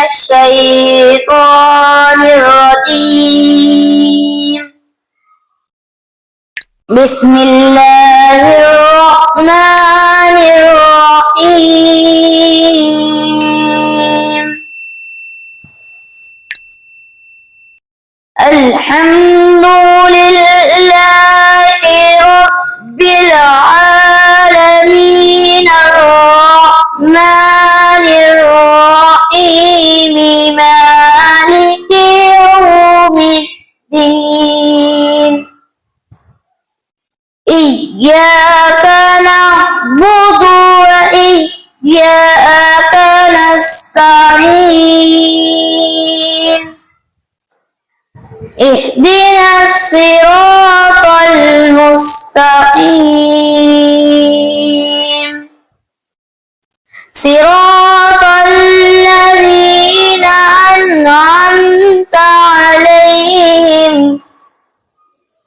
الشيطان الرجيم. بسم الله الرحمن الرحيم. الحمد لله رب العالمين الرحمن الرحيم مالك يوم الدين. إياك نعبد وإياك نستعين. اهدنا الصراط المستقيم صراط الذين أنعمت عليهم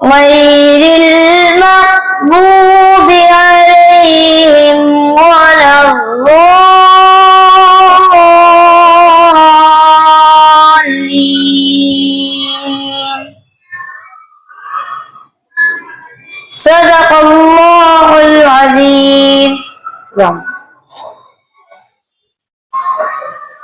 غير المغضوب عليهم ولا الضالين. صدق الله العظيم.